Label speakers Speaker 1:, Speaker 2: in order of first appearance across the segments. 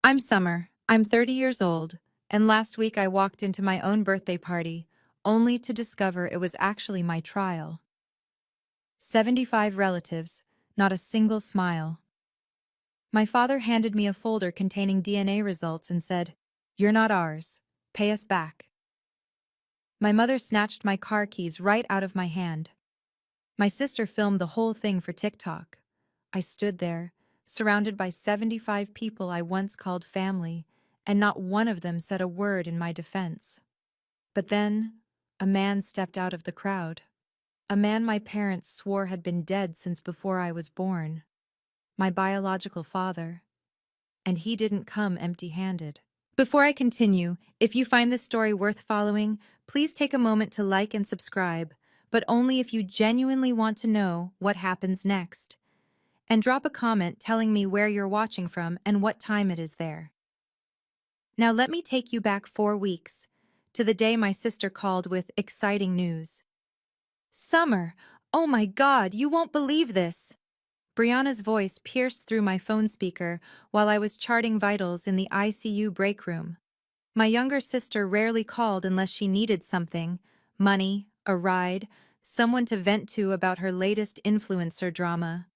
Speaker 1: I'm Summer. I'm 30 years old, and last week I walked into my own birthday party, only to discover it was actually my trial. 75 relatives, not a single smile. My father handed me a folder containing DNA results and said, "You're not ours. Pay us back." My mother snatched my car keys right out of my hand. My sister filmed the whole thing for TikTok. I stood there, surrounded by 75 people I once called family, and not one of them said a word in my defense. But then, a man stepped out of the crowd. A man my parents swore had been dead since before I was born. My biological father. And he didn't come empty-handed. Before I continue, if you find this story worth following, please take a moment to like and subscribe, but only if you genuinely want to know what happens next. And drop a comment telling me where you're watching from and what time it is there. Now let me take you back 4 weeks, to the day my sister called with exciting news. "Summer, oh my God, you won't believe this!" Brianna's voice pierced through my phone speaker while I was charting vitals in the ICU break room. My younger sister rarely called unless she needed something: money, a ride, someone to vent to about her latest influencer drama.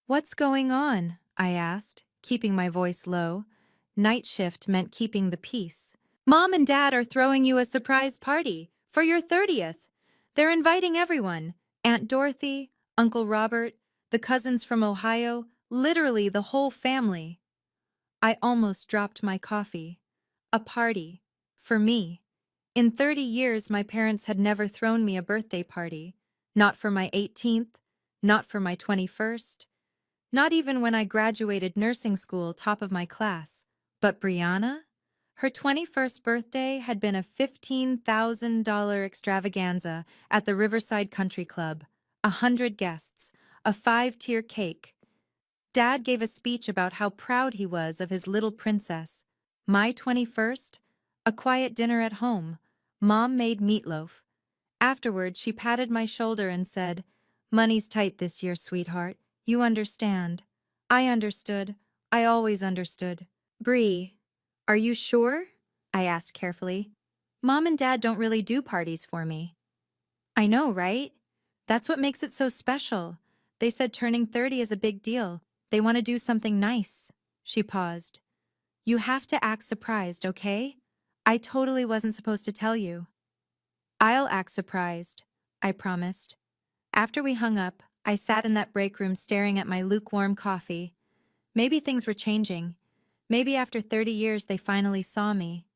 Speaker 1: "What's going on?" I asked, keeping my voice low. Night shift meant keeping the peace. "Mom and Dad are throwing you a surprise party for your 30th. They're inviting everyone: Aunt Dorothy, Uncle Robert, the cousins from Ohio, literally the whole family." I almost dropped my coffee. A party. For me. In 30 years, my parents had never thrown me a birthday party. Not for my 18th, not for my 21st, not even when I graduated nursing school top of my class. But Brianna? Her 21st birthday had been a $15,000 extravaganza at the Riverside Country Club, 100 guests, a 5-tier cake. Dad gave a speech about how proud he was of his little princess. My 21st? A quiet dinner at home. Mom made meatloaf. Afterward, she patted my shoulder and said, "Money's tight this year, sweetheart. You understand." I understood. I always understood. "Bree, are you sure?" I asked carefully. "Mom and Dad don't really do parties for me." "I know, right? That's what makes it so special. They said turning 30 is a big deal. They want to do something nice." She paused. "You have to act surprised, okay? I totally wasn't supposed to tell you." "I'll act surprised," I promised. After we hung up, I sat in that break room staring at my lukewarm coffee. Maybe things were changing. Maybe after 30 years they finally saw me.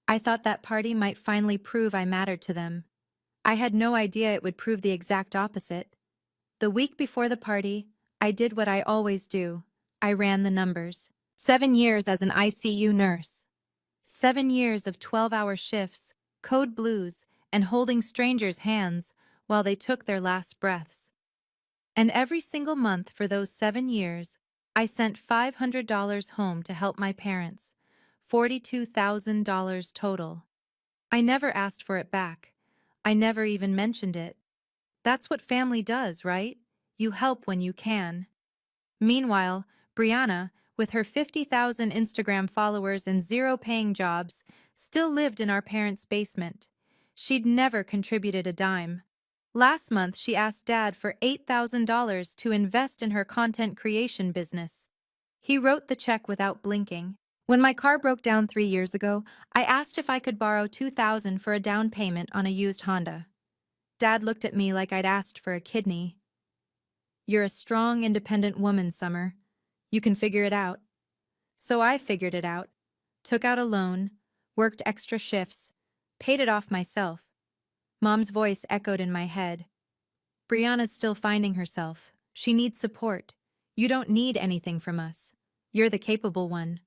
Speaker 1: I thought that party might finally prove I mattered to them. I had no idea it would prove the exact opposite. The week before the party, I did what I always do. I ran the numbers. 7 years as an ICU nurse. 7 years of 12-hour shifts, code blues, and holding strangers' hands while they took their last breaths. And every single month for those 7 years, I sent $500 home to help my parents. $42,000 total. I never asked for it back. I never even mentioned it. That's what family does, right? You help when you can. Meanwhile, Brianna, with her 50,000 Instagram followers and 0 paying jobs, still lived in our parents' basement. She'd never contributed a dime. Last month, she asked Dad for $8,000 to invest in her content creation business. He wrote the check without blinking. When my car broke down 3 years ago, I asked if I could borrow $2,000 for a down payment on a used Honda. Dad looked at me like I'd asked for a kidney. "You're a strong, independent woman, Summer. You can figure it out." So I figured it out. Took out a loan, worked extra shifts, paid it off myself. Mom's voice echoed in my head. "Brianna's still finding herself. She needs support. You don't need anything from us. You're the capable one."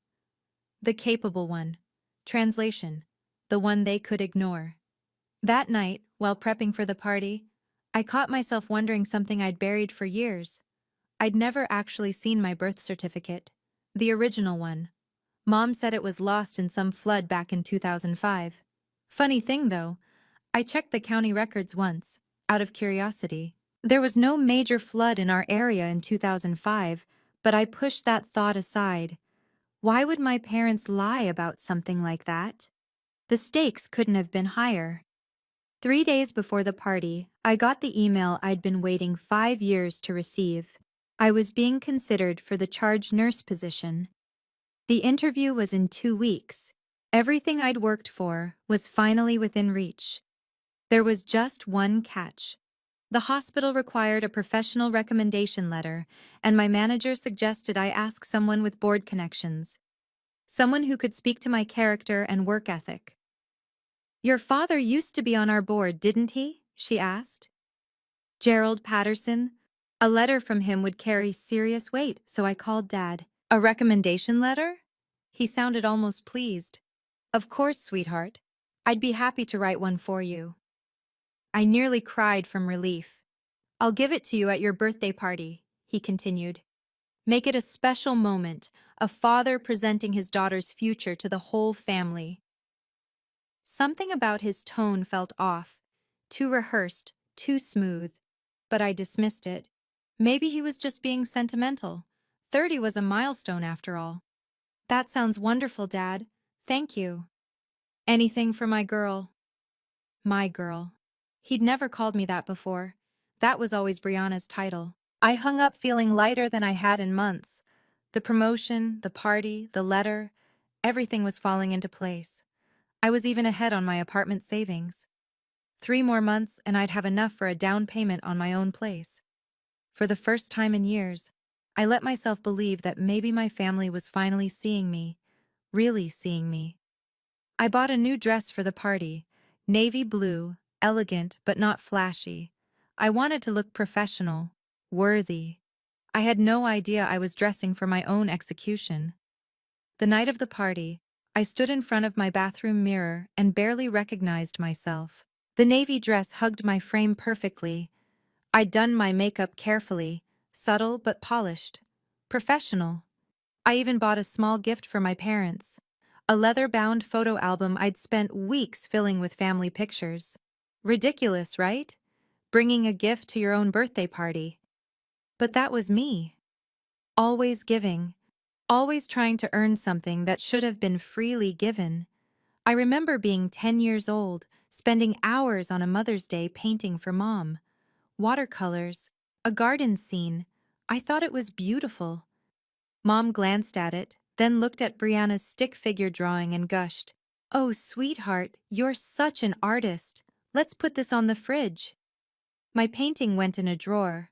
Speaker 1: The capable one. Translation: the one they could ignore. That night, while prepping for the party, I caught myself wondering something I'd buried for years. I'd never actually seen my birth certificate. The original one. Mom said it was lost in some flood back in 2005. Funny thing though, I checked the county records once, out of curiosity. There was no major flood in our area in 2005, but I pushed that thought aside. Why would my parents lie about something like that? The stakes couldn't have been higher. 3 days before the party, I got the email I'd been waiting 5 years to receive. I was being considered for the charge nurse position. The interview was in 2 weeks. Everything I'd worked for was finally within reach. There was just one catch. The hospital required a professional recommendation letter, and my manager suggested I ask someone with board connections, someone who could speak to my character and work ethic. "Your father used to be on our board, didn't he?" she asked. "Gerald Patterson." A letter from him would carry serious weight, so I called Dad. "A recommendation letter?" He sounded almost pleased. "Of course, sweetheart. I'd be happy to write one for you." I nearly cried from relief. "I'll give it to you at your birthday party," he continued. "Make it a special moment, a father presenting his daughter's future to the whole family." Something about his tone felt off, too rehearsed, too smooth, but I dismissed it. Maybe he was just being sentimental. 30 was a milestone after all. "That sounds wonderful, Dad. Thank you." "Anything for my girl." My girl. He'd never called me that before. That was always Brianna's title. I hung up feeling lighter than I had in months. The promotion, the party, the letter, everything was falling into place. I was even ahead on my apartment savings. 3 more months and I'd have enough for a down payment on my own place. For the first time in years, I let myself believe that maybe my family was finally seeing me, really seeing me. I bought a new dress for the party, navy blue, elegant but not flashy. I wanted to look professional, worthy. I had no idea I was dressing for my own execution. The night of the party, I stood in front of my bathroom mirror and barely recognized myself. The navy dress hugged my frame perfectly. I'd done my makeup carefully, subtle but polished. Professional. I even bought a small gift for my parents. A leather-bound photo album I'd spent weeks filling with family pictures. Ridiculous, right? Bringing a gift to your own birthday party. But that was me. Always giving. Always trying to earn something that should have been freely given. I remember being 10 years old, spending hours on a Mother's Day painting for Mom. Watercolors. A garden scene. I thought it was beautiful. Mom glanced at it, then looked at Brianna's stick figure drawing and gushed. "Oh, sweetheart, you're such an artist. Let's put this on the fridge." My painting went in a drawer.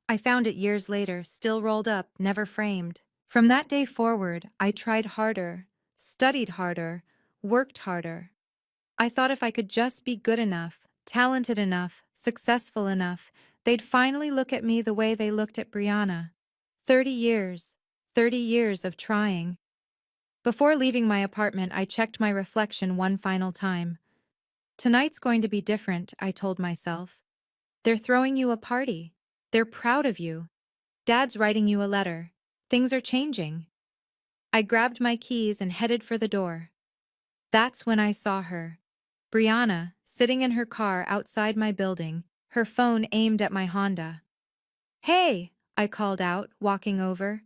Speaker 1: I found it years later, still rolled up, never framed. From that day forward, I tried harder, studied harder, worked harder. I thought if I could just be good enough, talented enough, successful enough, they'd finally look at me the way they looked at Brianna. 30 years. 30 years of trying. Before leaving my apartment, I checked my reflection one final time. "Tonight's going to be different," I told myself. "They're throwing you a party. They're proud of you. Dad's writing you a letter. Things are changing." I grabbed my keys and headed for the door. That's when I saw her. Brianna, sitting in her car outside my building, her phone aimed at my Honda. "Hey," I called out, walking over.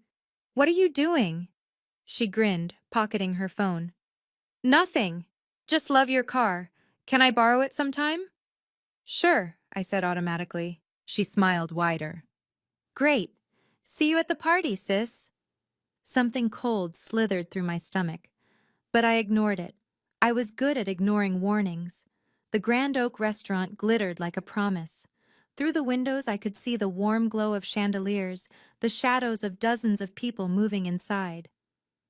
Speaker 1: "What are you doing?" She grinned, pocketing her phone. "Nothing. Just love your car. Can I borrow it sometime?" "Sure," I said automatically. She smiled wider. "Great. See you at the party, sis." Something cold slithered through my stomach, but I ignored it. I was good at ignoring warnings. The Grand Oak restaurant glittered like a promise. Through the windows I could see the warm glow of chandeliers, the shadows of dozens of people moving inside.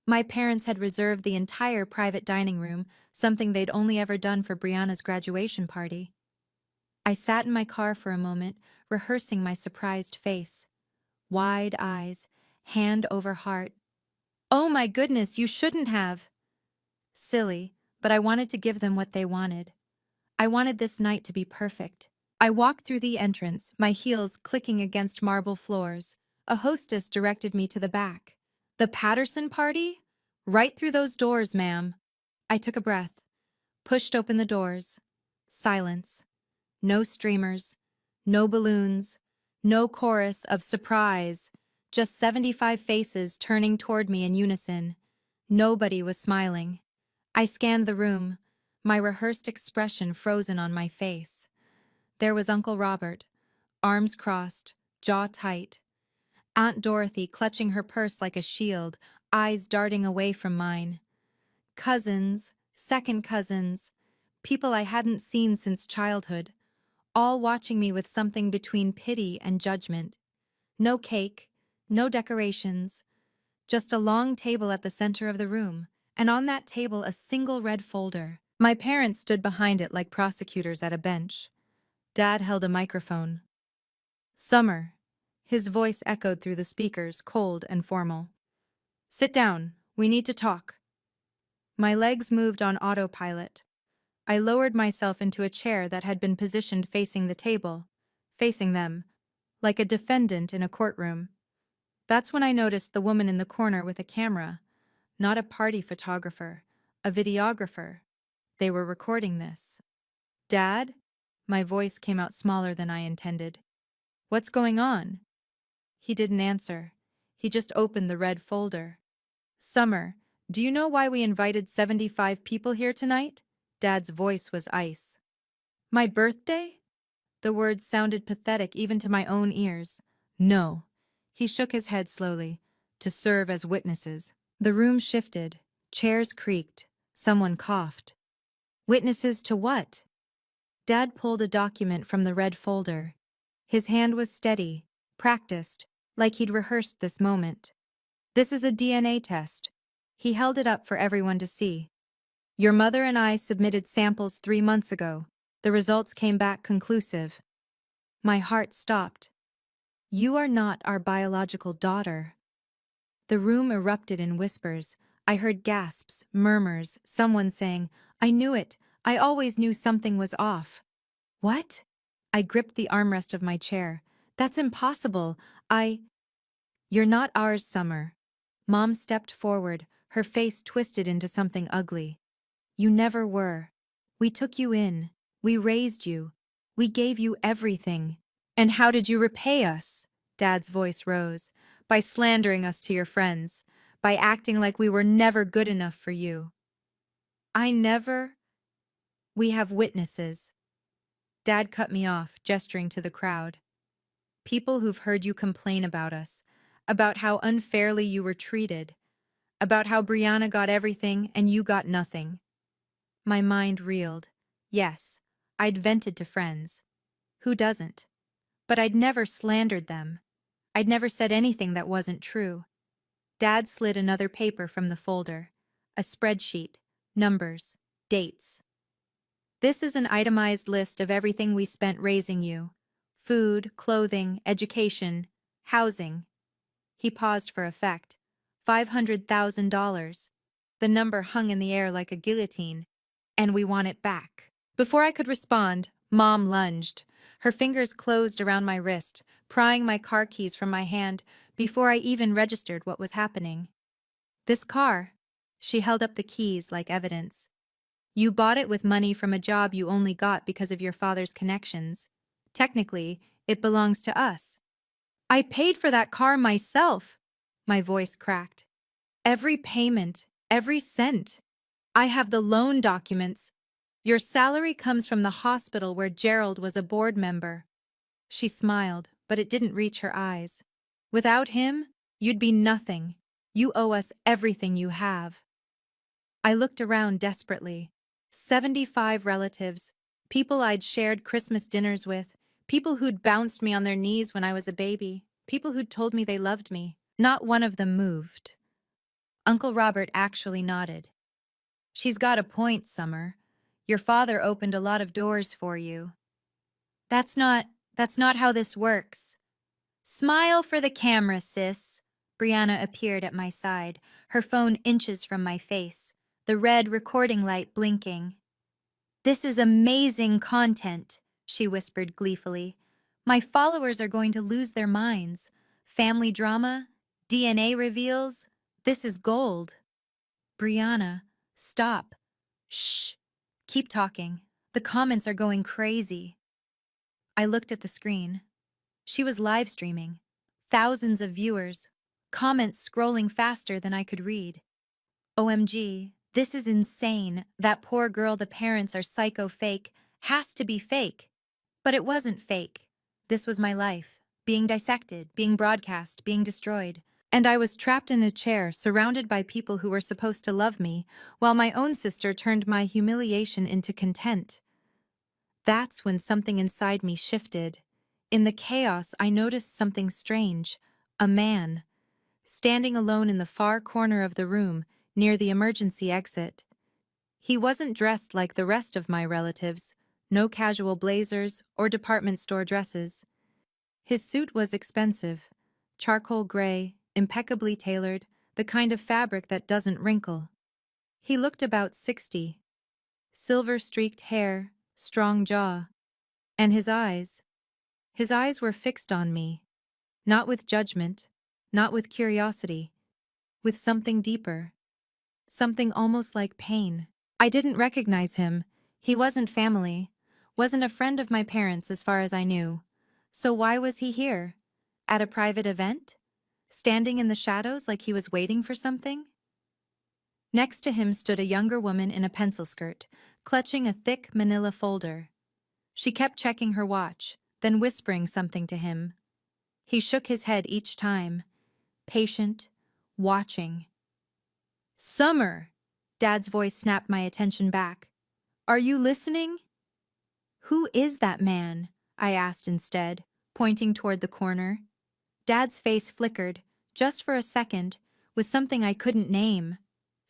Speaker 1: My parents had reserved the entire private dining room, something they'd only ever done for Brianna's graduation party. I sat in my car for a moment, rehearsing my surprised face. Wide eyes, hand over heart. "Oh my goodness, you shouldn't have." Silly, but I wanted to give them what they wanted. I wanted this night to be perfect. I walked through the entrance, my heels clicking against marble floors. A hostess directed me to the back. "The Patterson party? Right through those doors, ma'am." I took a breath, pushed open the doors. Silence. No streamers, no balloons, no chorus of surprise, just 75 faces turning toward me in unison. Nobody was smiling. I scanned the room, my rehearsed expression frozen on my face. There was Uncle Robert, arms crossed, jaw tight. Aunt Dorothy clutching her purse like a shield, eyes darting away from mine. Cousins, second cousins, people I hadn't seen since childhood, all watching me with something between pity and judgment. No cake, no decorations, just a long table at the center of the room, and on that table a single red folder. My parents stood behind it like prosecutors at a bench. Dad held a microphone. Summer. His voice echoed through the speakers, cold and formal. Sit down. We need to talk. My legs moved on autopilot. I lowered myself into a chair that had been positioned facing the table, facing them, like a defendant in a courtroom. That's when I noticed the woman in the corner with a camera, not a party photographer, a videographer. They were recording this. Dad? My voice came out smaller than I intended. What's going on? He didn't answer. He just opened the red folder. Summer, do you know why we invited 75 people here tonight? Dad's voice was ice. My birthday? The words sounded pathetic even to my own ears. No. He shook his head slowly. To serve as witnesses. The room shifted. Chairs creaked. Someone coughed. Witnesses to what? Dad pulled a document from the red folder. His hand was steady, practiced, like he'd rehearsed this moment. This is a DNA test. He held it up for everyone to see. Your mother and I submitted samples 3 months ago. The results came back conclusive. My heart stopped. You are not our biological daughter. The room erupted in whispers. I heard gasps, murmurs, someone saying, I knew it. I always knew something was off. What? I gripped the armrest of my chair. That's impossible. You're not ours, Summer. Mom stepped forward, her face twisted into something ugly. You never were. We took you in. We raised you. We gave you everything. And how did you repay us? Dad's voice rose. By slandering us to your friends. By acting like we were never good enough for you. I never. We have witnesses. Dad cut me off, gesturing to the crowd. People who've heard you complain about us, about how unfairly you were treated, about how Brianna got everything and you got nothing. My mind reeled. Yes, I'd vented to friends. Who doesn't? But I'd never slandered them. I'd never said anything that wasn't true. Dad slid another paper from the folder. A spreadsheet, numbers, dates. This is an itemized list of everything we spent raising you. Food, clothing, education, housing. He paused for effect. $500,000. The number hung in the air like a guillotine. And we want it back. Before I could respond, Mom lunged. Her fingers closed around my wrist, prying my car keys from my hand before I even registered what was happening. This car. She held up the keys like evidence. You bought it with money from a job you only got because of your father's connections. Technically, it belongs to us. I paid for that car myself. My voice cracked. Every payment, every cent. I have the loan documents. Your salary comes from the hospital where Gerald was a board member. She smiled, but it didn't reach her eyes. Without him, you'd be nothing. You owe us everything you have. I looked around desperately. 75 relatives, people I'd shared Christmas dinners with, people who'd bounced me on their knees when I was a baby, people who'd told me they loved me. Not one of them moved. Uncle Robert actually nodded. She's got a point, Summer. Your father opened a lot of doors for you. That's not how this works. Smile for the camera, sis. Brianna appeared at my side, her phone inches from my face, the red recording light blinking. This is amazing content, she whispered gleefully. My followers are going to lose their minds. Family drama, DNA reveals. This is gold. Brianna, stop. Shh. Keep talking. The comments are going crazy. I looked at the screen. She was live streaming. Thousands of viewers. Comments scrolling faster than I could read. OMG, this is insane. That poor girl, the parents are psycho fake. Has to be fake. But it wasn't fake. This was my life, being dissected, being broadcast, being destroyed. And I was trapped in a chair, surrounded by people who were supposed to love me, while my own sister turned my humiliation into content. That's when something inside me shifted. In the chaos, I noticed something strange. A man, standing alone in the far corner of the room, near the emergency exit. He wasn't dressed like the rest of my relatives, no casual blazers or department store dresses. His suit was expensive, charcoal gray, impeccably tailored, the kind of fabric that doesn't wrinkle. He looked about 60. Silver-streaked hair, strong jaw. And his eyes were fixed on me, not with judgment, not with curiosity, with something deeper, something almost like pain. I didn't recognize him. He wasn't family, wasn't a friend of my parents as far as I knew. So why was he here? At a private event? Standing in the shadows like he was waiting for something? Next to him stood a younger woman in a pencil skirt, clutching a thick manila folder. She kept checking her watch, then whispering something to him. He shook his head each time, patient, watching. "Summer!" Dad's voice snapped my attention back. "Are you listening?" "Who is that man?" I asked instead, pointing toward the corner. Dad's face flickered, just for a second, with something I couldn't name.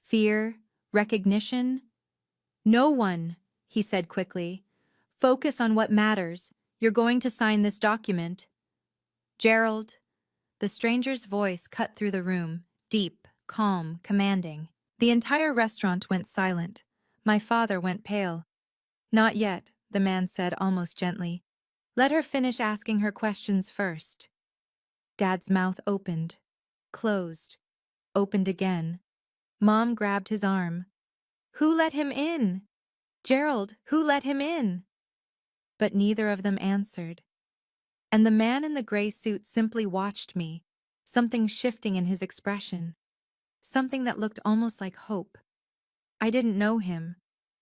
Speaker 1: Fear, recognition. "No one," he said quickly. "Focus on what matters. You're going to sign this document." "Gerald." The stranger's voice cut through the room, deep, calm, commanding. The entire restaurant went silent. My father went pale. "Not yet," the man said almost gently. "Let her finish asking her questions first." Dad's mouth opened, closed, opened again. Mom grabbed his arm. "Who let him in? Gerald, who let him in?" But neither of them answered. And the man in the gray suit simply watched me, something shifting in his expression, something that looked almost like hope. I didn't know him,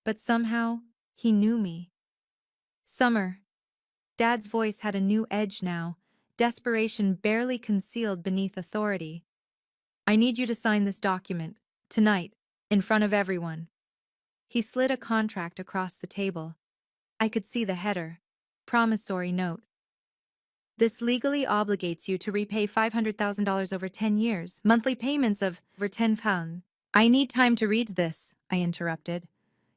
Speaker 1: but somehow he knew me. "Summer." Dad's voice had a new edge now, desperation barely concealed beneath authority. "I need you to sign this document, tonight, in front of everyone." He slid a contract across the table. I could see the header, promissory note. "This legally obligates you to repay $500,000 over 10 years, monthly payments of over £10. "I need time to read this," I interrupted.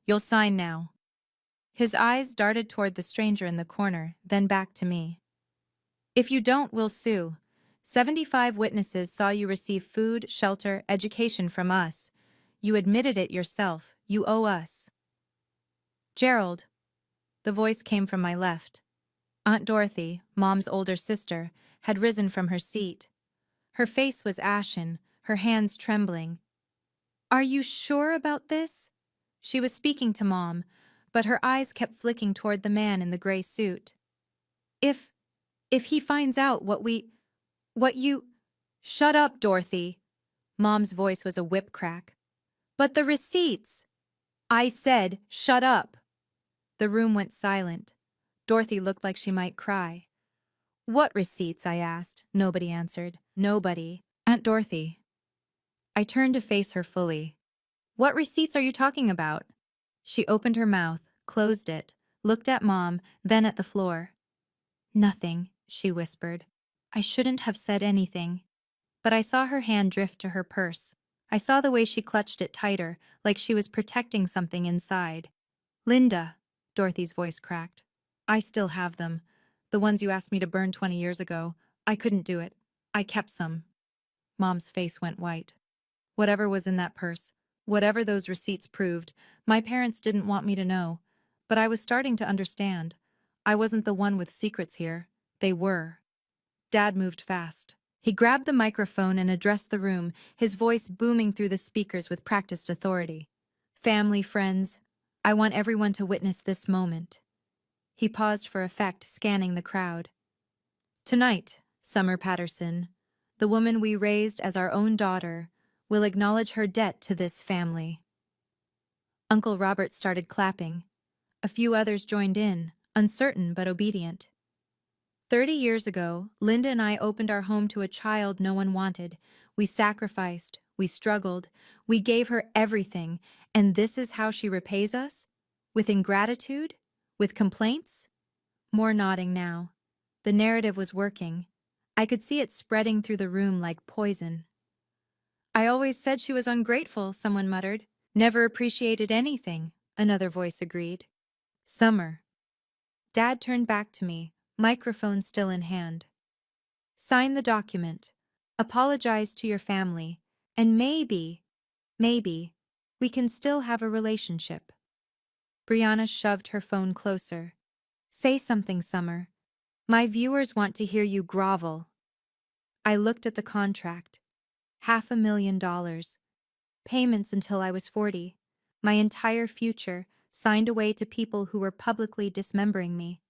Speaker 1: "You'll sign now." His eyes darted toward the stranger in the corner, then back to me. "If you don't, we'll sue. 75 witnesses saw you receive food, shelter, education from us. You admitted it yourself. You owe us." "Gerald." The voice came from my left. Aunt Dorothy, Mom's older sister, had risen from her seat. Her face was ashen, her hands trembling. "Are you sure about this?" She was speaking to Mom, but her eyes kept flicking toward the man in the gray suit. If he finds out what you—" "Shut up, Dorothy." Mom's voice was a whip crack. "But the receipts." "I said, shut up." The room went silent. Dorothy looked like she might cry. "What receipts?" I asked. Nobody answered. Nobody. Aunt Dorothy. I turned to face her fully. "What receipts are you talking about?" She opened her mouth, closed it, looked at Mom, then at the floor. "Nothing," she whispered. I shouldn't have said anything. But I saw her hand drift to her purse. I saw the way she clutched it tighter, like she was protecting something inside. "Linda," Dorothy's voice cracked. "I still have them. The ones you asked me to burn 20 years ago. I couldn't do it. I kept some." Mom's face went white. Whatever was in that purse, whatever those receipts proved, my parents didn't want me to know. But I was starting to understand. I wasn't the one with secrets here. They were. Dad moved fast. He grabbed the microphone and addressed the room, his voice booming through the speakers with practiced authority. "Family, friends, I want everyone to witness this moment." He paused for effect, scanning the crowd. "Tonight, Summer Patterson, the woman we raised as our own daughter, will acknowledge her debt to this family." Uncle Robert started clapping. A few others joined in, uncertain but obedient. 30 years ago, Linda and I opened our home to a child no one wanted. We sacrificed, we struggled, we gave her everything, and this is how she repays us? With ingratitude? With complaints? More nodding now. The narrative was working. I could see it spreading through the room like poison. "I always said she was ungrateful," someone muttered. "Never appreciated anything," another voice agreed. "Summer." Dad turned back to me, microphone still in hand. "Sign the document. Apologize to your family. And maybe, we can still have a relationship." Brianna shoved her phone closer. "Say something, Summer. My viewers want to hear you grovel." I looked at the contract. $500,000. Payments until I was 40. My entire future signed away to people who were publicly dismembering me.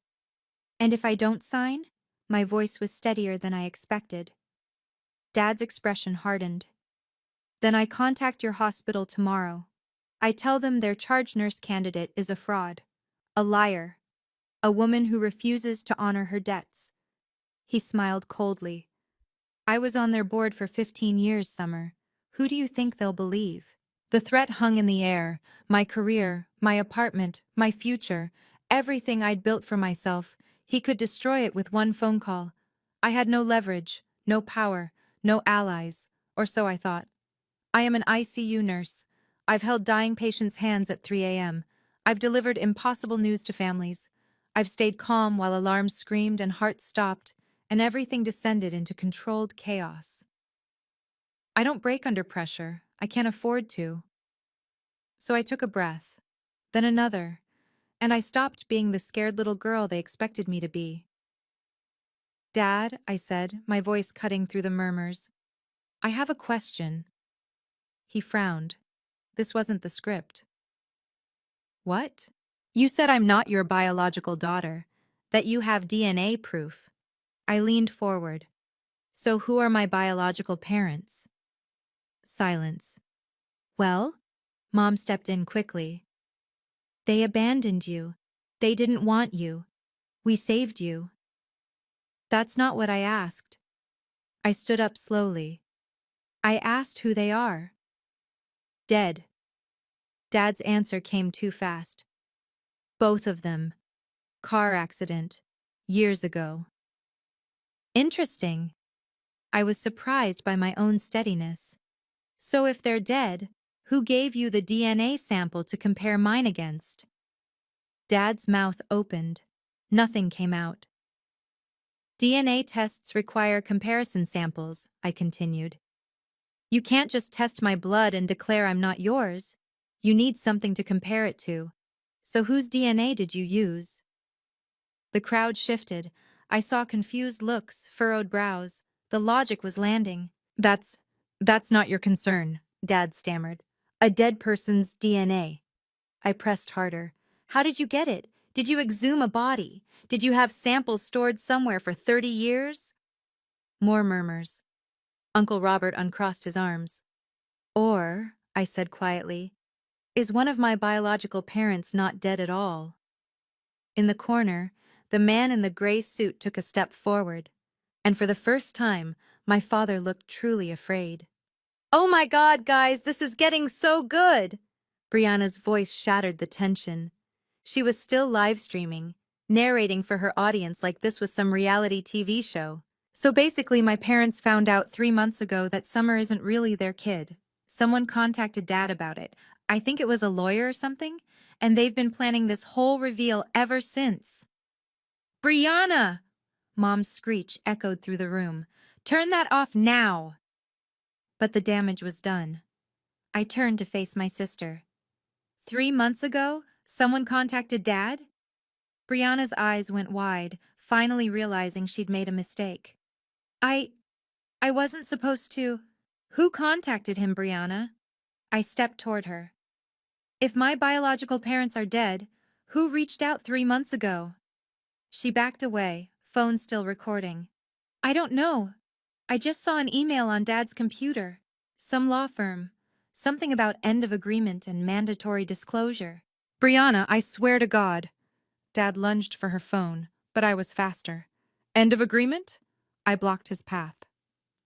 Speaker 1: "And if I don't sign?" My voice was steadier than I expected. Dad's expression hardened. "Then I contact your hospital tomorrow. I tell them their charge nurse candidate is a fraud. A liar. A woman who refuses to honor her debts." He smiled coldly. "I was on their board for 15 years, Summer. Who do you think they'll believe?" The threat hung in the air. My career, my apartment, my future, everything I'd built for myself. He could destroy it with one phone call. I had no leverage, no power, no allies, or so I thought. I am an ICU nurse. I've held dying patients' hands at 3 a.m. I've delivered impossible news to families. I've stayed calm while alarms screamed and hearts stopped, and everything descended into controlled chaos. I don't break under pressure. I can't afford to. So I took a breath, then another, and I stopped being the scared little girl they expected me to be. "Dad," I said, my voice cutting through the murmurs, "I have a question." He frowned. This wasn't the script. "What?" "You said I'm not your biological daughter, that you have DNA proof." I leaned forward. "So who are my biological parents?" Silence. "Well?" Mom stepped in quickly. "They abandoned you. They didn't want you. We saved you." "That's not what I asked." I stood up slowly. "I asked who they are." "Dead." Dad's answer came too fast. "Both of them. Car accident. Years ago." "Interesting." I was surprised by my own steadiness. "So if they're dead, who gave you the DNA sample to compare mine against?" Dad's mouth opened. Nothing came out. "DNA tests require comparison samples," I continued. "You can't just test my blood and declare I'm not yours. You need something to compare it to. So whose DNA did you use?" The crowd shifted. I saw confused looks, furrowed brows. The logic was landing. That's not your concern," Dad stammered. "A dead person's DNA." I pressed harder. "How did you get it? Did you exhume a body? Did you have samples stored somewhere for 30 years? More murmurs. Uncle Robert uncrossed his arms. "Or," I said quietly, "is one of my biological parents not dead at all?" In the corner, the man in the gray suit took a step forward, and for the first time, my father looked truly afraid. "Oh my God, guys, this is getting so good!" Brianna's voice shattered the tension. She was still live streaming, narrating for her audience like this was some reality TV show. "So basically, my parents found out 3 months ago that Summer isn't really their kid. Someone contacted Dad about it. I think it was a lawyer or something, and they've been planning this whole reveal ever since." "Brianna!" Mom's screech echoed through the room. "Turn that off now!" But the damage was done. I turned to face my sister. 3 months ago, someone contacted Dad? Brianna's eyes went wide, finally realizing she'd made a mistake. I wasn't supposed to. Who contacted him, Brianna?" I stepped toward her. "If my biological parents are dead, who reached out 3 months ago?" She backed away, phone still recording. "I don't know. I just saw an email on Dad's computer. Some law firm. Something about end of agreement and mandatory disclosure. Brianna, I swear to God. Dad lunged for her phone, but I was faster. End of agreement? I blocked his path.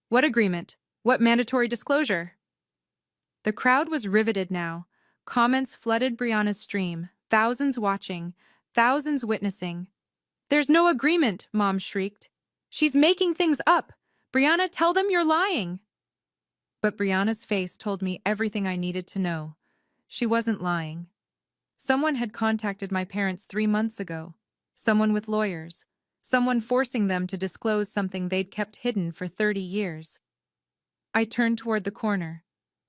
Speaker 1: What agreement? What mandatory disclosure? The crowd was riveted now. Comments flooded Brianna's stream, thousands watching, thousands witnessing. There's no agreement, Mom shrieked. She's making things up. Brianna, tell them you're lying. But Brianna's face told me everything I needed to know. She wasn't lying. Someone had contacted my parents 3 months ago. Someone with lawyers. Someone forcing them to disclose something they'd kept hidden for 30 years. I turned toward the corner.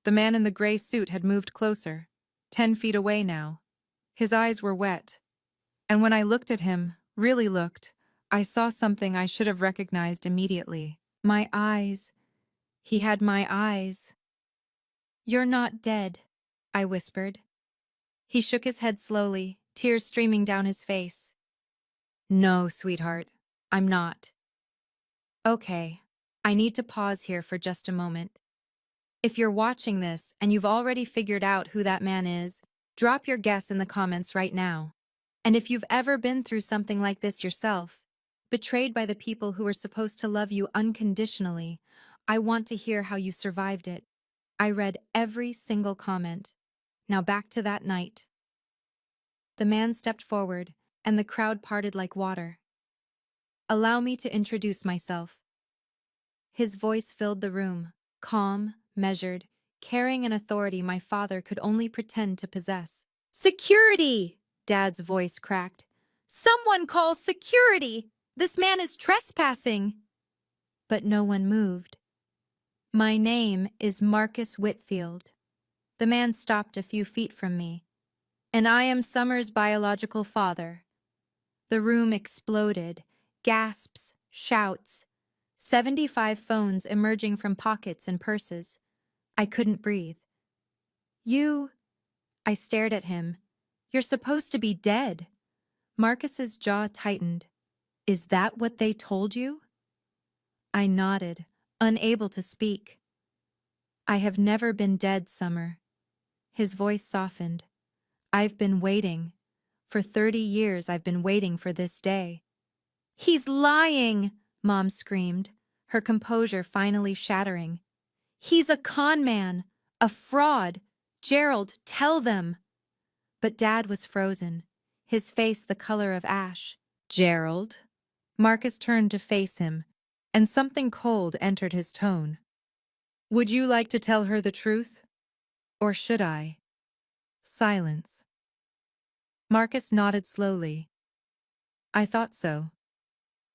Speaker 1: The man in the gray suit had moved closer, 10 feet away now. His eyes were wet. And when I looked at him, really looked, I saw something I should have recognized immediately. My eyes. He had my eyes. You're not dead, I whispered. He shook his head slowly, tears streaming down his face. No, sweetheart, I'm not. Okay, I need to pause here for just a moment. If you're watching this and you've already figured out who that man is, drop your guess in the comments right now. And if you've ever been through something like this yourself, betrayed by the people who were supposed to love you unconditionally, I want to hear how you survived it. I read every single comment. Now back to that night. The man stepped forward, and the crowd parted like water. Allow me to introduce myself. His voice filled the room, calm, measured, carrying an authority my father could only pretend to possess. Security! Dad's voice cracked. Someone call security! This man is trespassing! But no one moved. My name is Marcus Whitfield. The man stopped a few feet from me. And I am Summer's biological father. The room exploded. Gasps, shouts. 75 phones emerging from pockets and purses. I couldn't breathe. You... I stared at him. You're supposed to be dead. Marcus's jaw tightened. Is that what they told you? I nodded, unable to speak. I have never been dead, Summer. His voice softened. I've been waiting. For 30 years I've been waiting for this day. He's lying, Mom screamed, her composure finally shattering. He's a con man, a fraud. Gerald, tell them. But Dad was frozen, his face the color of ash. Gerald? Marcus turned to face him, and something cold entered his tone. Would you like to tell her the truth? Or should I? Silence. Marcus nodded slowly. I thought so.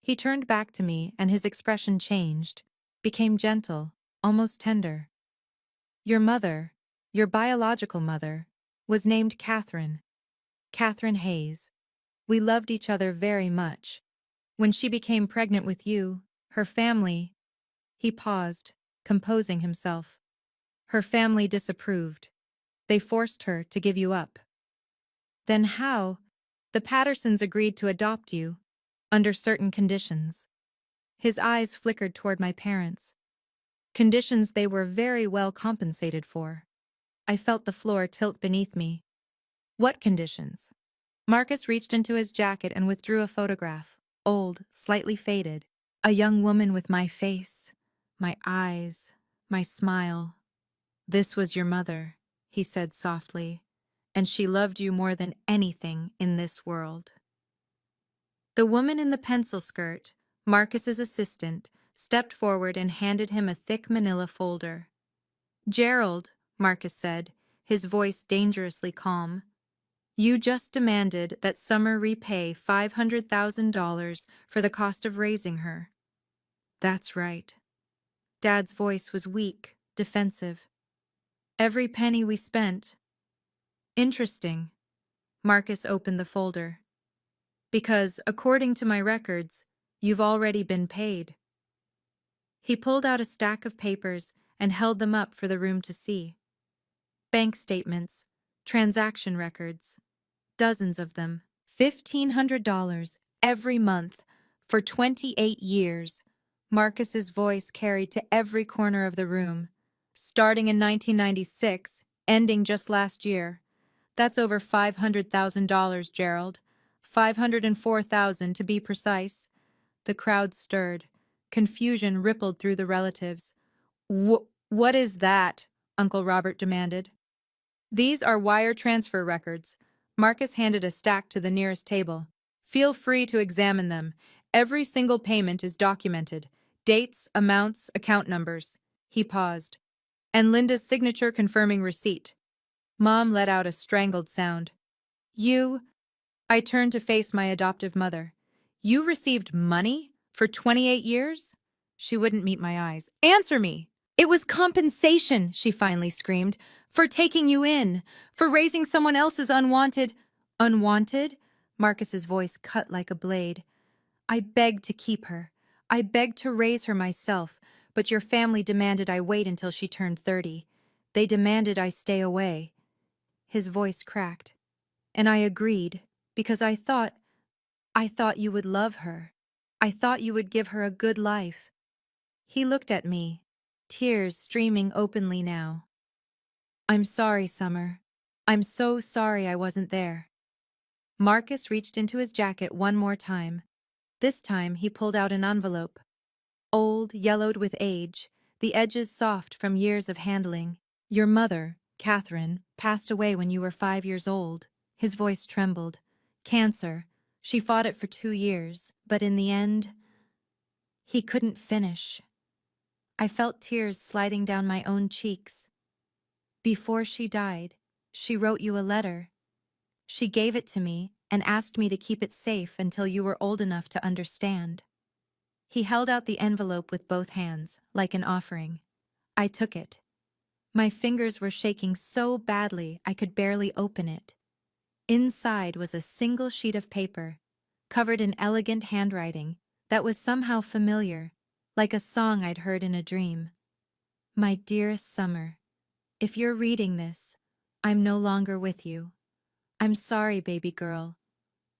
Speaker 1: He turned back to me, and his expression changed, became gentle, almost tender. Your mother, your biological mother, was named Catherine. Catherine Hayes. We loved each other very much. When she became pregnant with you, her family... He paused, composing himself. Her family disapproved. They forced her to give you up. Then how? The Pattersons agreed to adopt you, under certain conditions. His eyes flickered toward my parents. Conditions they were very well compensated for. I felt the floor tilt beneath me. What conditions? Marcus reached into his jacket and withdrew a photograph, old, slightly faded. A young woman with my face, my eyes, my smile. This was your mother, he said softly, and she loved you more than anything in this world. The woman in the pencil skirt, Marcus's assistant, stepped forward and handed him a thick manila folder. Gerald, Marcus said, his voice dangerously calm. You just demanded that Summer repay $500,000 for the cost of raising her. That's right. Dad's voice was weak, defensive. Every penny we spent. Interesting. Marcus opened the folder. Because, according to my records, you've already been paid. He pulled out a stack of papers and held them up for the room to see. Bank statements, transaction records, dozens of them. $1,500 every month for 28 years. Marcus's voice carried to every corner of the room. starting in 1996, ending just last year. That's over $500,000, Gerald. 504,000 to be precise. The crowd stirred. Confusion rippled through the relatives. What is that? Uncle Robert demanded. These are wire transfer records. Marcus handed a stack to the nearest table. Feel free to examine them. Every single payment is documented. Dates, amounts, account numbers. He paused. And Linda's signature confirming receipt. Mom let out a strangled sound. You? I turned to face my adoptive mother. You received money for 28 years? She wouldn't meet my eyes. Answer me! It was compensation, she finally screamed, for taking you in, for raising someone else's unwanted. Unwanted? Marcus's voice cut like a blade. I begged to keep her. I begged to raise her myself, but your family demanded I wait until she turned 30. They demanded I stay away. His voice cracked. And I agreed, because I thought you would love her. I thought you would give her a good life. He looked at me, tears streaming openly now. I'm sorry, Summer. I'm so sorry I wasn't there. Marcus reached into his jacket one more time. This time he pulled out an envelope. Old, yellowed with age, the edges soft from years of handling. Your mother, Catherine, passed away when you were 5 years old. His voice trembled. Cancer. She fought it for 2 years, but in the end, he couldn't finish. I felt tears sliding down my own cheeks. Before she died, she wrote you a letter. She gave it to me and asked me to keep it safe until you were old enough to understand. He held out the envelope with both hands, like an offering. I took it. My fingers were shaking so badly I could barely open it. Inside was a single sheet of paper, covered in elegant handwriting that was somehow familiar, like a song I'd heard in a dream. My dearest Summer, if you're reading this, I'm no longer with you. I'm sorry, baby girl.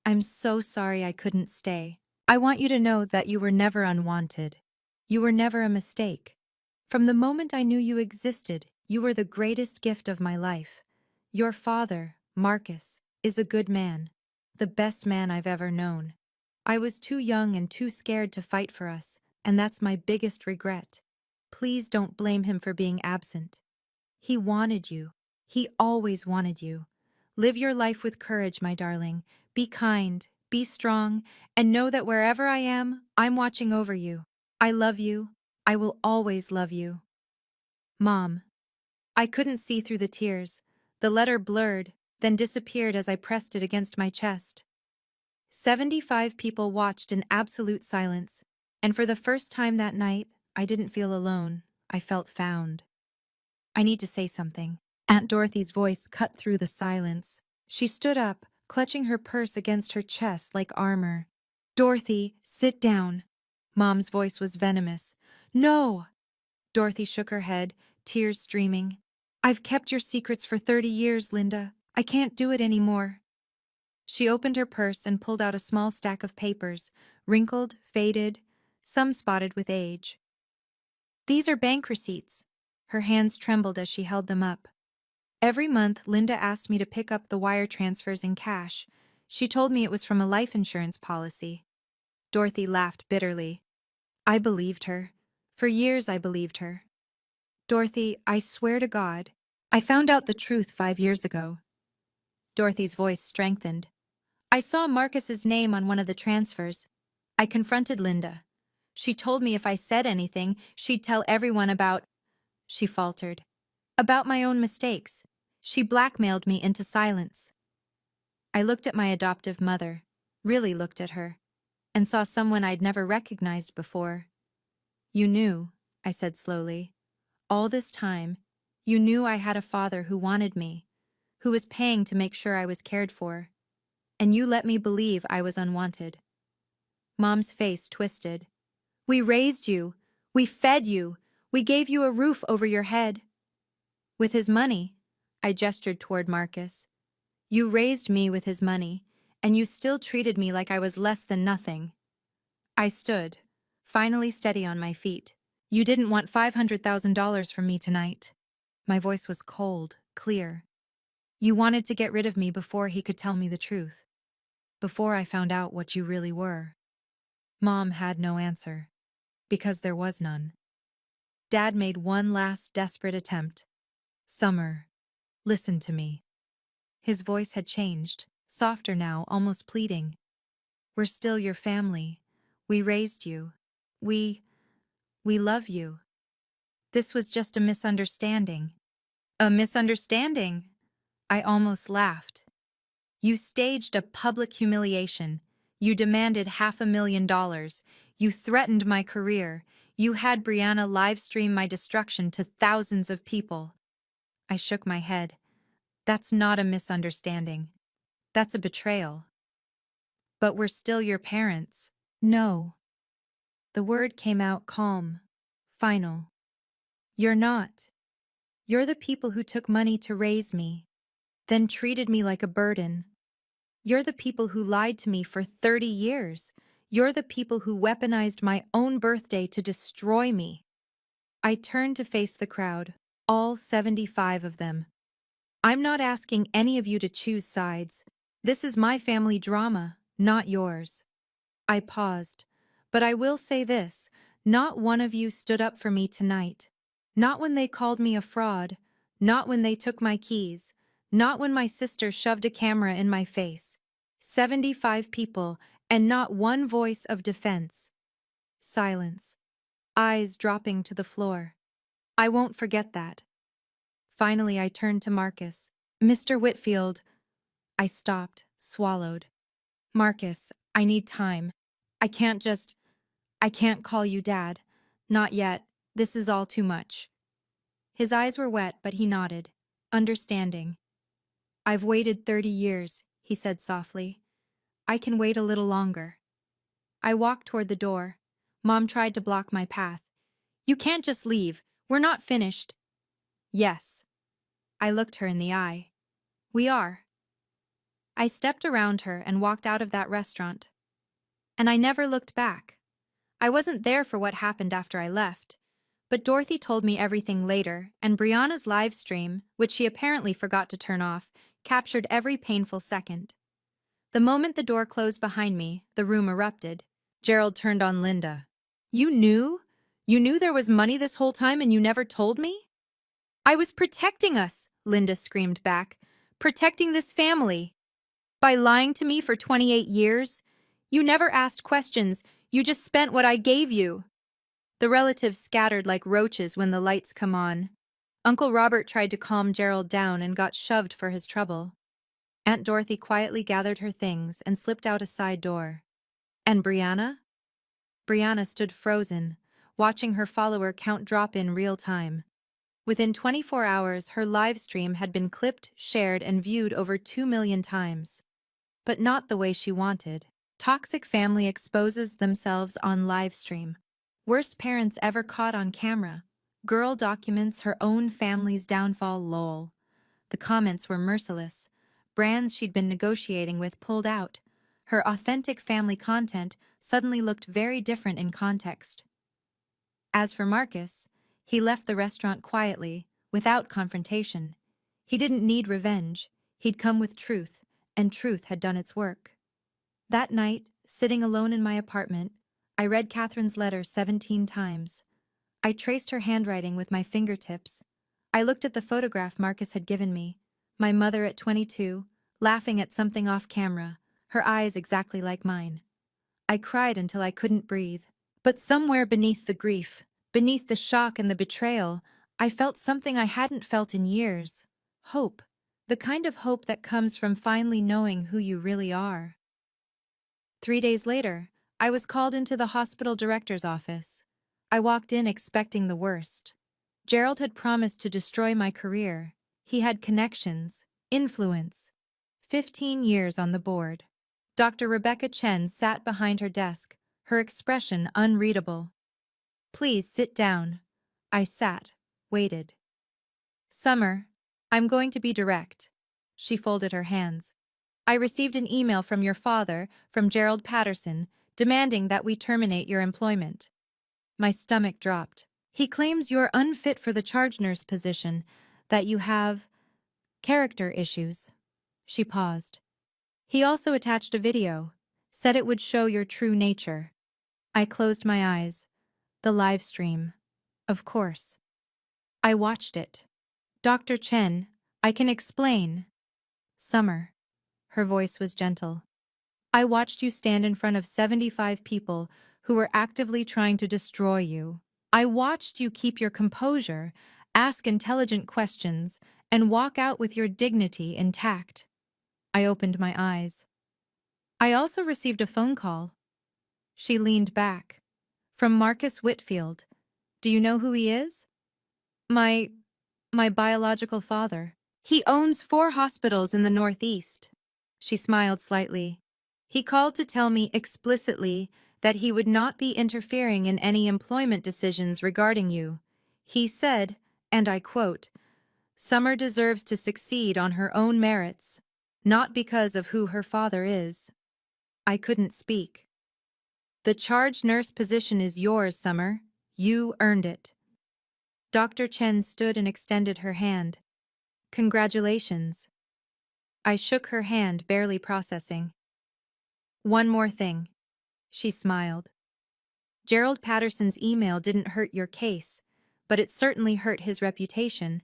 Speaker 1: I'm so sorry I couldn't stay. I want you to know that you were never unwanted. You were never a mistake. From the moment I knew you existed, you were the greatest gift of my life. Your father, Marcus, is a good man, the best man I've ever known. I was too young and too scared to fight for us, and that's my biggest regret. Please don't blame him for being absent. He wanted you. He always wanted you. Live your life with courage, my darling. Be kind, be strong, and know that wherever I am, I'm watching over you. I love you. I will always love you. Mom. I couldn't see through the tears. The letter blurred, then disappeared as I pressed it against my chest. 75 people watched in absolute silence, and for the first time that night, I didn't feel alone. I felt found. I need to say something. Aunt Dorothy's voice cut through the silence. She stood up, clutching her purse against her chest like armor. Dorothy, sit down. Mom's voice was venomous. No! Dorothy shook her head, tears streaming. I've kept your secrets for 30 years, Linda. I can't do it anymore. She opened her purse and pulled out a small stack of papers, wrinkled, faded, some spotted with age. These are bank receipts. Her hands trembled as she held them up. Every month, Linda asked me to pick up the wire transfers in cash. She told me it was from a life insurance policy. Dorothy laughed bitterly. I believed her. For years I believed her. Dorothy, I swear to God, I found out the truth 5 years ago. Dorothy's voice strengthened. I saw Marcus's name on one of the transfers. I confronted Linda. She told me if I said anything, she'd tell everyone about... She faltered. About my own mistakes. She blackmailed me into silence. I looked at my adoptive mother, really looked at her, and saw someone I'd never recognized before. You knew, I said slowly. All this time, you knew I had a father who wanted me, who was paying to make sure I was cared for, and you let me believe I was unwanted. Mom's face twisted. We raised you. We fed you. We gave you a roof over your head. With his money, I gestured toward Marcus. You raised me with his money, and you still treated me like I was less than nothing. I stood, finally steady on my feet. You didn't want $500,000 from me tonight. My voice was cold, clear. You wanted to get rid of me before he could tell me the truth. Before I found out what you really were. Mom had no answer. Because there was none. Dad made one last desperate attempt. Summer, listen to me. His voice had changed, softer now, almost pleading. We're still your family. We raised you. We love you. This was just a misunderstanding. A misunderstanding? I almost laughed. You staged a public humiliation. You demanded $500,000. You threatened my career. You had Brianna livestream my destruction to thousands of people. I shook my head. That's not a misunderstanding. That's a betrayal. But we're still your parents. No. The word came out calm, final. You're not. You're the people who took money to raise me, then treated me like a burden. You're the people who lied to me for 30 years. You're the people who weaponized my own birthday to destroy me. I turned to face the crowd, all 75 of them. I'm not asking any of you to choose sides. This is my family drama, not yours. I paused. But I will say this, not one of you stood up for me tonight. Not when they called me a fraud. Not when they took my keys. Not when my sister shoved a camera in my face. 75 people, and not one voice of defense. Silence. Eyes dropping to the floor. I won't forget that. Finally, I turned to Marcus. Mr. Whitfield. I stopped, swallowed. Marcus, I need time. I can't call you Dad. Not yet. This is all too much. His eyes were wet, but he nodded, understanding. I've waited 30 years, he said softly. I can wait a little longer. I walked toward the door. Mom tried to block my path. You can't just leave. We're not finished. Yes. I looked her in the eye. We are. I stepped around her and walked out of that restaurant. And I never looked back. I wasn't there for what happened after I left, but Dorothy told me everything later, and Brianna's live stream, which she apparently forgot to turn off, captured every painful second. The moment the door closed behind me, the room erupted. Gerald turned on Linda. You knew? You knew there was money this whole time and you never told me? I was protecting us, Linda screamed back. Protecting this family. By lying to me for 28 years? You never asked questions, you just spent what I gave you. The relatives scattered like roaches when the lights come on. Uncle Robert tried to calm Gerald down and got shoved for his trouble. Aunt Dorothy quietly gathered her things and slipped out a side door. And Brianna? Brianna stood frozen, watching her follower count drop in real time. Within 24 hours, her live stream had been clipped, shared, and viewed over 2 million times. But not the way she wanted. Toxic family exposes themselves on live stream. Worst parents ever caught on camera. Girl documents her own family's downfall, lol. The comments were merciless. Brands she'd been negotiating with pulled out. Her authentic family content suddenly looked very different in context. As for Marcus, he left the restaurant quietly, without confrontation. He didn't need revenge. He'd come with truth, and truth had done its work. That night, sitting alone in my apartment, I read Catherine's letter 17 times. I traced her handwriting with my fingertips. I looked at the photograph Marcus had given me. My mother at 22, laughing at something off camera, her eyes exactly like mine. I cried until I couldn't breathe. But somewhere beneath the grief, beneath the shock and the betrayal, I felt something I hadn't felt in years. Hope. The kind of hope that comes from finally knowing who you really are. 3 days later, I was called into the hospital director's office. I walked in expecting the worst. Gerald had promised to destroy my career. He had connections, influence. 15 years on the board. Dr. Rebecca Chen sat behind her desk, her expression unreadable. Please sit down. I sat, waited. Summer, I'm going to be direct. She folded her hands. I received an email from your father, from Gerald Patterson, demanding that we terminate your employment. My stomach dropped. He claims you're unfit for the charge nurse position, that you have character issues. She paused. He also attached a video, said it would show your true nature. I closed my eyes. The live stream. Of course. I watched it. Dr. Chen, I can explain. Summer. Her voice was gentle. I watched you stand in front of 75 people who were actively trying to destroy you. I watched you keep your composure, ask intelligent questions, and walk out with your dignity intact. I opened my eyes. I also received a phone call. She leaned back. From Marcus Whitfield. Do you know who he is? My biological father. He owns 4 hospitals in the Northeast. She smiled slightly. He called to tell me explicitly that he would not be interfering in any employment decisions regarding you. He said, and I quote, "Summer deserves to succeed on her own merits, not because of who her father is." I couldn't speak. The charge nurse position is yours, Summer. You earned it. Dr. Chen stood and extended her hand. Congratulations. I shook her hand, barely processing. One more thing. She smiled. Gerald Patterson's email didn't hurt your case, but it certainly hurt his reputation.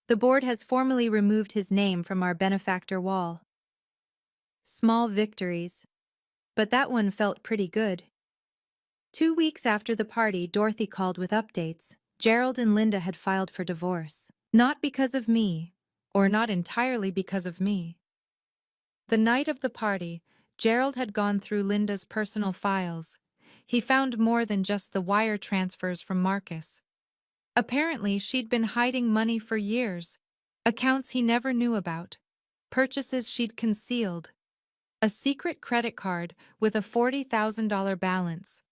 Speaker 1: The board has formally removed his name from our benefactor wall. Small victories. But that one felt pretty good. 2 weeks after the party, Dorothy called with updates. Gerald and Linda had filed for divorce. Not because of me, or not entirely because of me. The night of the party, Gerald had gone through Linda's personal files. He found more than just the wire transfers from Marcus. Apparently, she'd been hiding money for years, accounts he never knew about, purchases she'd concealed, a secret credit card with a $40,000 balance.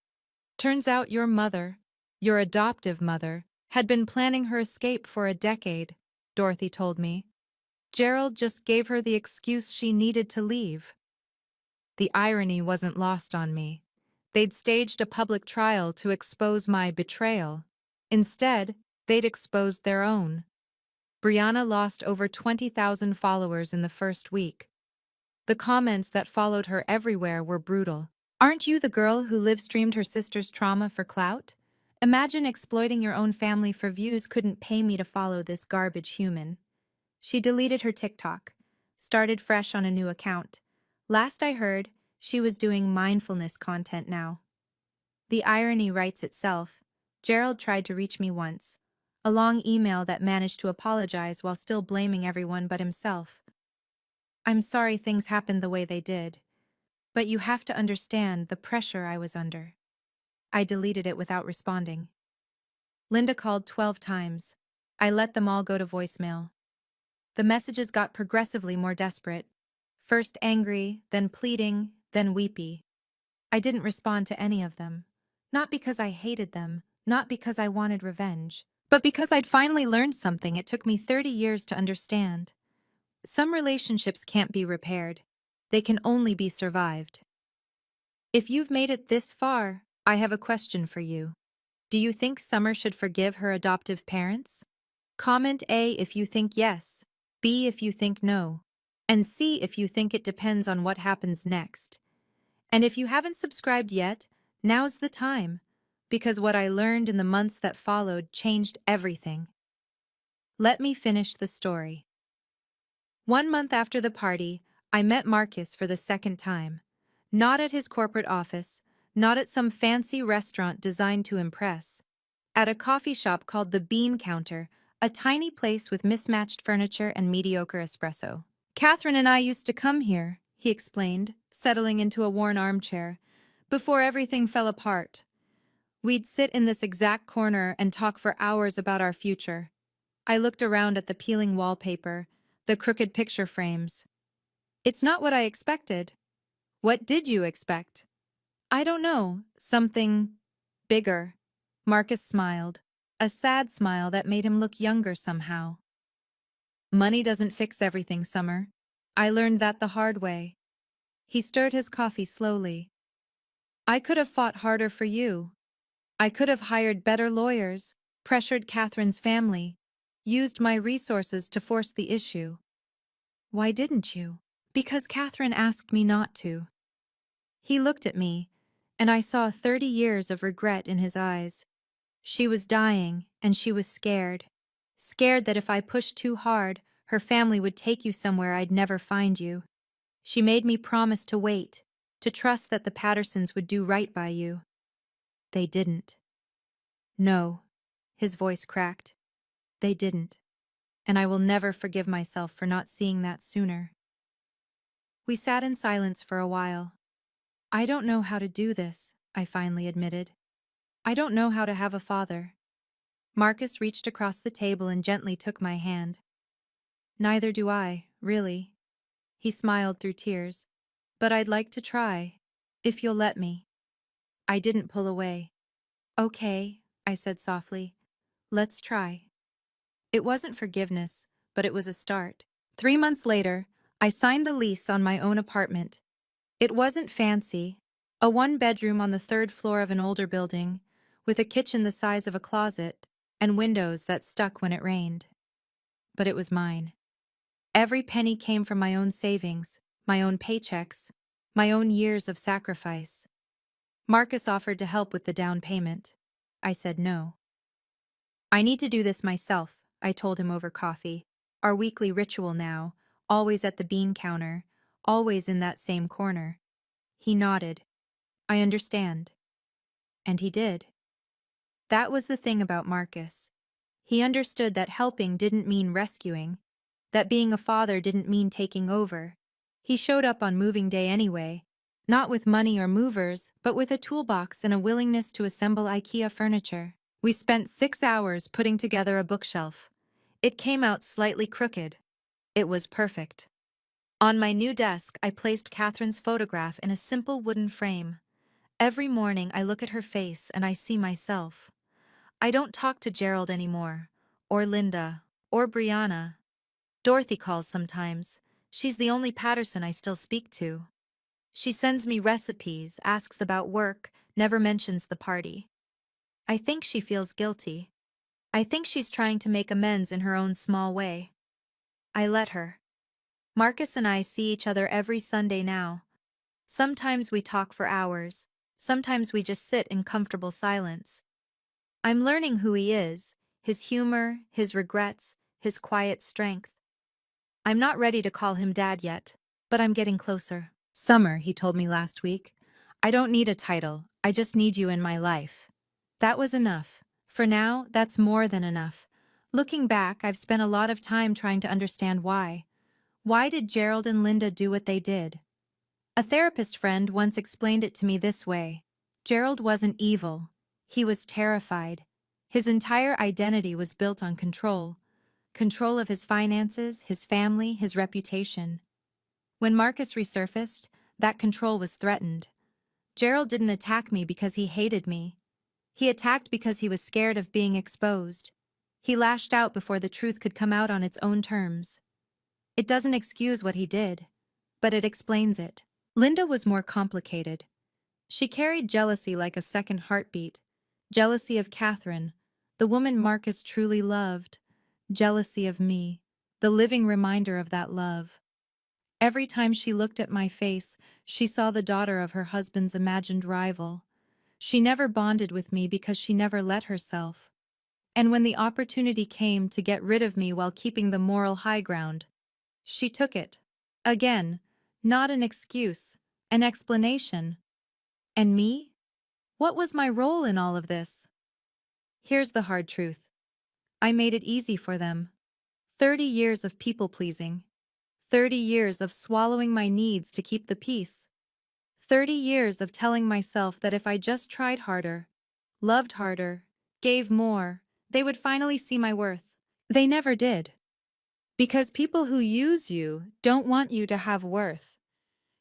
Speaker 1: Turns out your adoptive mother, had been planning her escape for a decade, Dorothy told me. Gerald just gave her the excuse she needed to leave. The irony wasn't lost on me. They'd staged a public trial to expose my betrayal. Instead, they'd exposed their own. Brianna lost over 20,000 followers in the first week. The comments that followed her everywhere were brutal. Aren't you the girl who live-streamed her sister's trauma for clout? Imagine exploiting your own family for views. Couldn't pay me to follow this garbage human. She deleted her TikTok, started fresh on a new account. Last I heard, she was doing mindfulness content now. The irony writes itself. Gerald tried to reach me once. A long email that managed to apologize while still blaming everyone but himself. I'm sorry things happened the way they did. But you have to understand the pressure I was under. I deleted it without responding. Linda called 12 times. I let them all go to voicemail. The messages got progressively more desperate. First angry, then pleading, then weepy. I didn't respond to any of them. Not because I hated them, not because I wanted revenge, but because I'd finally learned something it took me 30 years to understand. Some relationships can't be repaired. They can only be survived. If you've made it this far, I have a question for you. Do you think Summer should forgive her adoptive parents? Comment A if you think yes, B if you think no, and C if you think it depends on what happens next. And if you haven't subscribed yet, now's the time, because what I learned in the months that followed changed everything. Let me finish the story. 1 month after the party, I met Marcus for the second time. Not at his corporate office, not at some fancy restaurant designed to impress. At a coffee shop called the Bean Counter, a tiny place with mismatched furniture and mediocre espresso. Catherine and I used to come here, he explained, settling into a worn armchair, before everything fell apart. We'd sit in this exact corner and talk for hours about our future. I looked around at the peeling wallpaper, the crooked picture frames. It's not what I expected. What did you expect? I don't know, something bigger. Marcus smiled, a sad smile that made him look younger somehow. Money doesn't fix everything, Summer. I learned that the hard way. He stirred his coffee slowly. I could have fought harder for you. I could have hired better lawyers, pressured Catherine's family, used my resources to force the issue. Why didn't you? Because Catherine asked me not to. He looked at me, and I saw 30 years of regret in his eyes. She was dying, and she was scared. Scared that if I pushed too hard, her family would take you somewhere I'd never find you. She made me promise to wait, to trust that the Pattersons would do right by you. They didn't. No, his voice cracked. They didn't. And I will never forgive myself for not seeing that sooner. We sat in silence for a while. I don't know how to do this, I finally admitted. I don't know how to have a father. Marcus reached across the table and gently took my hand. Neither do I, really. He smiled through tears. But I'd like to try, if you'll let me. I didn't pull away. Okay, I said softly. Let's try. It wasn't forgiveness, but it was a start. 3 months later, I signed the lease on my own apartment. It wasn't fancy, a one-bedroom on the third floor of an older building, with a kitchen the size of a closet, and windows that stuck when it rained. But it was mine. Every penny came from my own savings, my own paychecks, my own years of sacrifice. Marcus offered to help with the down payment. I said no. I need to do this myself, I told him over coffee, our weekly ritual now, always at the bean counter, always in that same corner. He nodded. I understand. And he did. That was the thing about Marcus. He understood that helping didn't mean rescuing, that being a father didn't mean taking over. He showed up on moving day anyway, not with money or movers, but with a toolbox and a willingness to assemble IKEA furniture. We spent 6 hours putting together a bookshelf. It came out slightly crooked. It was perfect. On my new desk, I placed Catherine's photograph in a simple wooden frame. Every morning I look at her face and I see myself. I don't talk to Gerald anymore, or Linda, or Brianna. Dorothy calls sometimes. She's the only Patterson I still speak to. She sends me recipes, asks about work, never mentions the party. I think she feels guilty. I think she's trying to make amends in her own small way. I let her. Marcus and I see each other every Sunday now. Sometimes we talk for hours. Sometimes we just sit in comfortable silence. I'm learning who he is, his humor, his regrets, his quiet strength. I'm not ready to call him Dad yet, but I'm getting closer. Summer, he told me last week. I don't need a title, I just need you in my life. That was enough. For now, that's more than enough. Looking back, I've spent a lot of time trying to understand why. Why did Gerald and Linda do what they did? A therapist friend once explained it to me this way. Gerald wasn't evil. He was terrified. His entire identity was built on control. Control of his finances, his family, his reputation. When Marcus resurfaced, that control was threatened. Gerald didn't attack me because he hated me. He attacked because he was scared of being exposed. He lashed out before the truth could come out on its own terms. It doesn't excuse what he did, but it explains it. Linda was more complicated. She carried jealousy like a second heartbeat. Jealousy of Catherine, the woman Marcus truly loved. Jealousy of me, the living reminder of that love. Every time she looked at my face, she saw the daughter of her husband's imagined rival. She never bonded with me because she never let herself. And when the opportunity came to get rid of me while keeping the moral high ground, she took it. Again, not an excuse, an explanation. And me? What was my role in all of this? Here's the hard truth. I made it easy for them. 30 years of people-pleasing. 30 years of swallowing my needs to keep the peace. 30 years of telling myself that if I just tried harder, loved harder, gave more, they would finally see my worth. They never did. Because people who use you don't want you to have worth.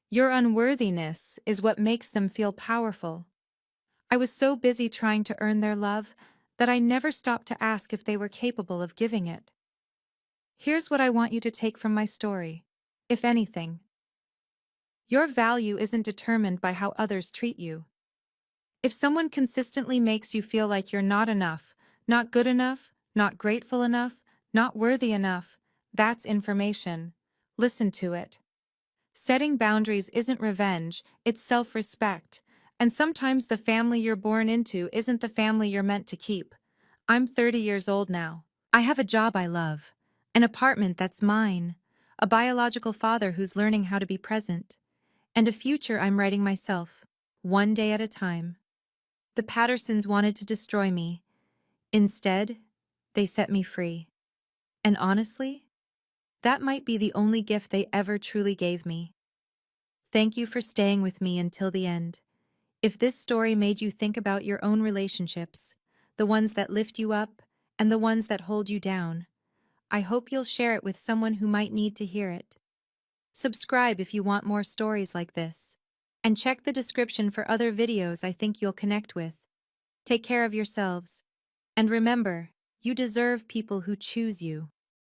Speaker 1: Your unworthiness is what makes them feel powerful. I was so busy trying to earn their love that I never stopped to ask if they were capable of giving it. Here's what I want you to take from my story, if anything. Your value isn't determined by how others treat you. If someone consistently makes you feel like you're not enough, not good enough, not grateful enough, not worthy enough, that's information. Listen to it. Setting boundaries isn't revenge, it's self-respect. And sometimes the family you're born into isn't the family you're meant to keep. I'm 30 years old now. I have a job I love, an apartment that's mine, a biological father who's learning how to be present, and a future I'm writing myself, one day at a time. The Pattersons wanted to destroy me. Instead, they set me free. And honestly, that might be the only gift they ever truly gave me. Thank you for staying with me until the end. If this story made you think about your own relationships, the ones that lift you up and the ones that hold you down, I hope you'll share it with someone who might need to hear it. Subscribe if you want more stories like this. And check the description for other videos I think you'll connect with. Take care of yourselves. And remember, you deserve people who choose you.